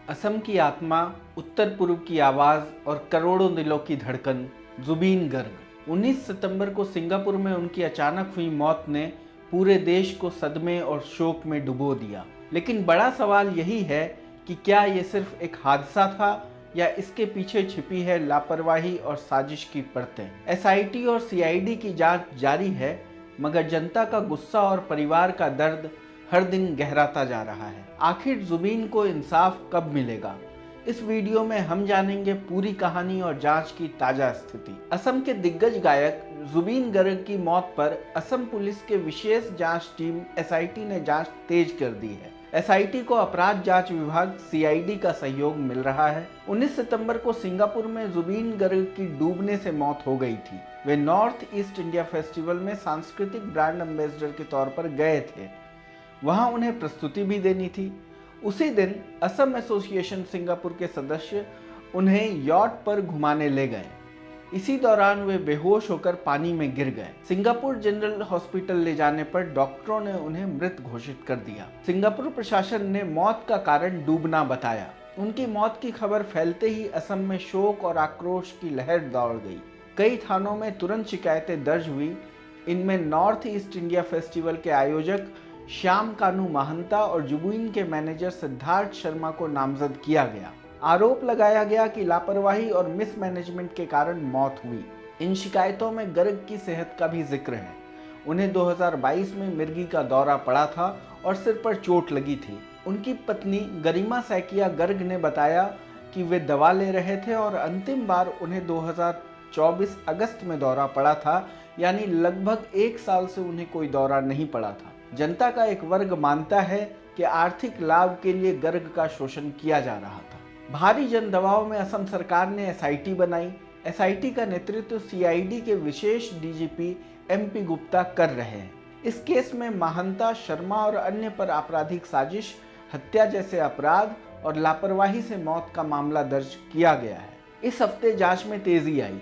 असम की आत्मा, उत्तर पूर्व की आवाज और करोड़ों दिलों की धड़कन जुबीन गर्ग। 19 सितंबर को सिंगापुर में उनकी अचानक हुई मौत ने पूरे देश को सदमे और शोक में डुबो दिया। लेकिन बड़ा सवाल यही है कि क्या ये सिर्फ एक हादसा था या इसके पीछे छिपी है लापरवाही और साजिश की परतें। एसआईटी और सीआईडी की जांच जारी है, मगर जनता का गुस्सा और परिवार का दर्द हर दिन गहराता जा रहा है। आखिर जुबीन को इंसाफ कब मिलेगा? इस वीडियो में हम जानेंगे पूरी कहानी और जांच की ताजा स्थिति। असम के दिग्गज गायक जुबीन गर्ग की मौत पर असम पुलिस के विशेष जांच टीम एसआईटी ने जांच तेज कर दी है। एसआईटी को अपराध जांच विभाग सीआईडी का सहयोग मिल रहा है। 19 सितंबर को सिंगापुर में जुबीन गर्ग की डूबने से मौत हो गई थी। वे नॉर्थ ईस्ट इंडिया फेस्टिवल में सांस्कृतिक ब्रांड एम्बेसडर के तौर पर गए थे। वहां उन्हें प्रस्तुति भी देनी थी। उसी दिन असम एसोसिएशन सिंगापुर के सदस्य उन्हें यॉट पर घुमाने ले गए। इसी दौरान वे बेहोश होकर पानी में गिर गए। सिंगापुर जनरल हॉस्पिटल ले जाने पर डॉक्टरों ने उन्हें मृत घोषित कर दिया। सिंगापुर प्रशासन ने मौत का कारण डूबना बताया। उनकी मौत की खबर फैलते ही असम में शोक और आक्रोश की लहर दौड़ गई। कई थानों में तुरंत शिकायतें दर्ज हुई। इनमें नॉर्थ ईस्ट इंडिया फेस्टिवल के आयोजक श्याम कानू महंता और जुबीन के मैनेजर सिद्धार्थ शर्मा को नामजद किया गया। आरोप लगाया गया कि लापरवाही और मिसमैनेजमेंट के कारण मौत हुई। इन शिकायतों में गर्ग की सेहत का भी जिक्र है। उन्हें 2022 में मिर्गी का दौरा पड़ा था और सिर पर चोट लगी थी। उनकी पत्नी गरिमा सैकिया गर्ग ने बताया कि वे दवा ले रहे थे और अंतिम बार उन्हें 2024 अगस्त में दौरा पड़ा था, यानी लगभग 1 साल से उन्हें कोई दौरा नहीं पड़ा था। जनता का एक वर्ग मानता है कि आर्थिक लाभ के लिए गर्ग का शोषण किया जा रहा था। भारी जन दबाव में असम सरकार ने एसआईटी बनाई। एसआईटी का नेतृत्व सीआईडी के विशेष डीजीपी एमपी गुप्ता कर रहे हैं। इस केस में महंता, शर्मा और अन्य पर आपराधिक साजिश, हत्या जैसे अपराध और लापरवाही से मौत का मामला दर्ज किया गया है। इस हफ्ते जांच में तेजी आई।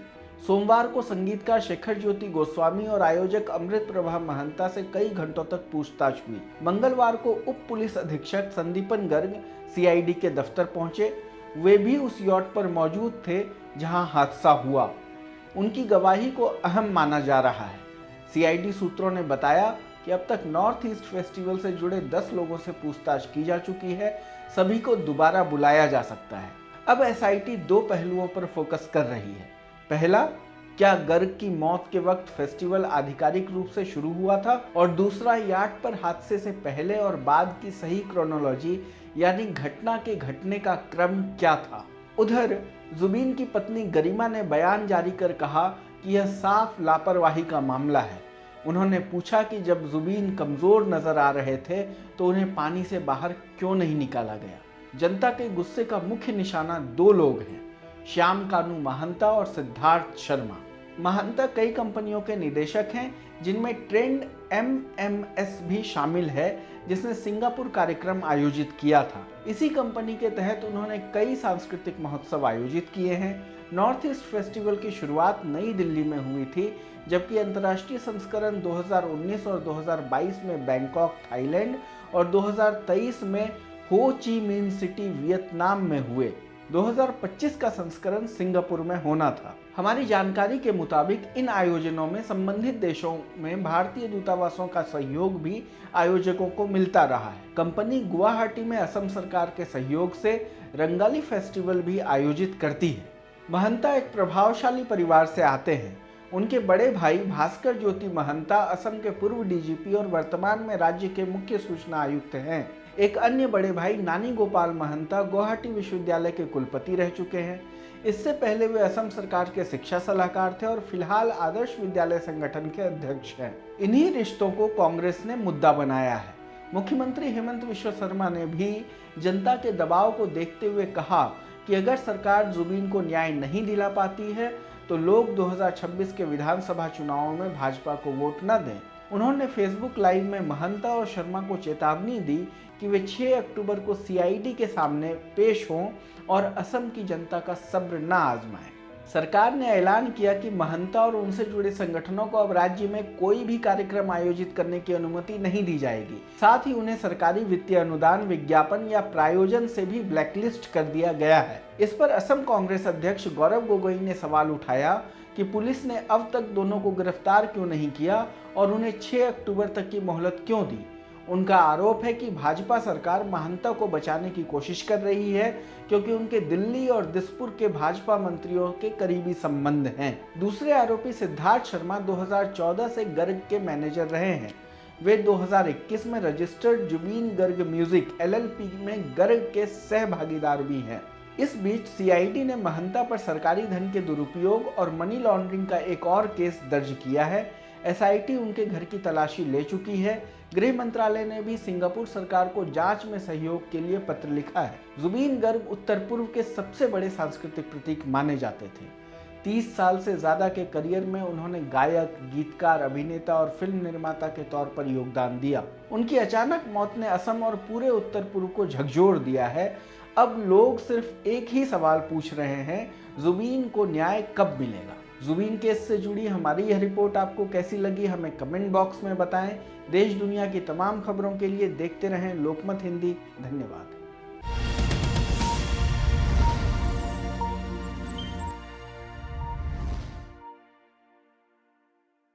सोमवार को संगीतकार शेखर ज्योति गोस्वामी और आयोजक अमृत प्रभा महंता से कई घंटों तक पूछताछ हुई। मंगलवार को उप पुलिस अधीक्षक संदीपन गर्ग सीआईडी के दफ्तर पहुंचे। वे भी उस यॉट पर मौजूद थे जहां हादसा हुआ। उनकी गवाही को अहम माना जा रहा है। सीआईडी सूत्रों ने बताया कि अब तक नॉर्थ ईस्ट फेस्टिवल से जुड़े 10 लोगों से पूछताछ की जा चुकी है। सभी को दोबारा बुलाया जा सकता है। अब एसआईटी 2 पहलुओं पर फोकस कर रही है। पहला, क्या गर्ग की मौत के वक्त फेस्टिवल आधिकारिक रूप से शुरू हुआ था, और दूसरा, याट पर हादसे से पहले और बाद की सही क्रोनोलॉजी, यानी घटना के घटने का क्रम क्या था। उधर जुबीन की पत्नी गरिमा ने बयान जारी कर कहा कि यह साफ लापरवाही का मामला है। उन्होंने पूछा कि जब जुबीन कमजोर नजर आ रहे थे तो उन्हें पानी से बाहर क्यों नहीं निकाला गया। जनता के गुस्से का मुख्य निशाना 2 लोग हैं, श्याम कानू महंता और सिद्धार्थ शर्मा। महंता कई कंपनियों के निदेशक हैं, जिनमें ट्रेंड एमएमएस भी शामिल है, जिसने सिंगापुर कार्यक्रम आयोजित किया था। इसी कंपनी के तहत उन्होंने कई सांस्कृतिक महोत्सव आयोजित किए हैं। नॉर्थ ईस्ट फेस्टिवल की शुरुआत नई दिल्ली में हुई थी, जबकि अंतर्राष्ट्रीय संस्करण 2019 और 2022 में बैंकॉक, थाईलैंड और 2023 में हो ची मिन सिटी, वियतनाम में हुए। 2025 का संस्करण सिंगापुर में होना था। हमारी जानकारी के मुताबिक इन आयोजनों में संबंधित देशों में भारतीय दूतावासों का सहयोग भी आयोजकों को मिलता रहा है। कंपनी गुवाहाटी में असम सरकार के सहयोग से रंगाली फेस्टिवल भी आयोजित करती है। महंता एक प्रभावशाली परिवार से आते हैं। उनके बड़े भाई भास्कर ज्योति महंता असम के पूर्व डीजीपी और वर्तमान में राज्य के मुख्य सूचना आयुक्त हैं। एक अन्य बड़े भाई नानी गोपाल महंता गुवाहाटी विश्वविद्यालय के कुलपति रह चुके हैं। इससे पहले वे असम सरकार के शिक्षा सलाहकार थे और फिलहाल आदर्श विद्यालय संगठन के अध्यक्ष हैं। इन्हीं रिश्तों को कांग्रेस ने मुद्दा बनाया है। मुख्यमंत्री हेमंत बिश्व शर्मा ने भी जनता के दबाव को देखते हुए कहा कि अगर सरकार जुबीन को न्याय नहीं दिला पाती है तो लोग 2026 के विधानसभा चुनावों में भाजपा को वोट न दें। उन्होंने फेसबुक लाइव में महंता और शर्मा को चेतावनी दी कि वे 6 अक्टूबर को सीआईडी के सामने पेश हों और असम की जनता का सब्र न आजमाएं। सरकार ने ऐलान किया कि महंता और उनसे जुड़े संगठनों को अब राज्य में कोई भी कार्यक्रम आयोजित करने की अनुमति नहीं दी जाएगी। साथ ही उन्हें सरकारी वित्तीय अनुदान, विज्ञापन या प्रायोजन से भी ब्लैकलिस्ट कर दिया गया है। इस पर असम कांग्रेस अध्यक्ष गौरव गोगोई ने सवाल उठाया कि पुलिस ने अब तक दोनों को गिरफ्तार क्यों नहीं किया और उन्हें 6 अक्टूबर तक की मोहलत क्यों दी। उनका आरोप है कि भाजपा सरकार महंता को बचाने की कोशिश कर रही है क्योंकि उनके दिल्ली और दिसपुर के भाजपा मंत्रियों के करीबी संबंध हैं। दूसरे आरोपी सिद्धार्थ शर्मा 2014 से गर्ग के मैनेजर रहे हैं। वे 2021 में registered Zubeen Garg music LLP में गर्ग के सहभागीदार भी हैं। इस बीच सीआईडी ने महंता पर सरकारी धन के दुरुपयोग और मनी लॉन्ड्रिंग का एक और केस दर्ज किया है। एसआईटी उनके घर की तलाशी ले चुकी है। गृह मंत्रालय ने भी सिंगापुर सरकार को जांच में सहयोग के लिए पत्र लिखा है। जुबीन गर्ग उत्तर पूर्व के सबसे बड़े सांस्कृतिक प्रतीक माने जाते थे। 30 साल से ज्यादा के करियर में उन्होंने गायक, गीतकार, अभिनेता और फिल्म निर्माता के तौर पर योगदान दिया। उनकी अचानक मौत ने असम और पूरे उत्तर पूर्व को झकझोर दिया है। अब लोग सिर्फ एक ही सवाल पूछ रहे हैं, जुबीन को न्याय कब मिलेगा। जुबीन केस से जुड़ी हमारी यह रिपोर्ट आपको कैसी लगी, हमें कमेंट बॉक्स में बताएं। देश दुनिया की तमाम खबरों के लिए देखते रहें लोकमत हिंदी। धन्यवाद।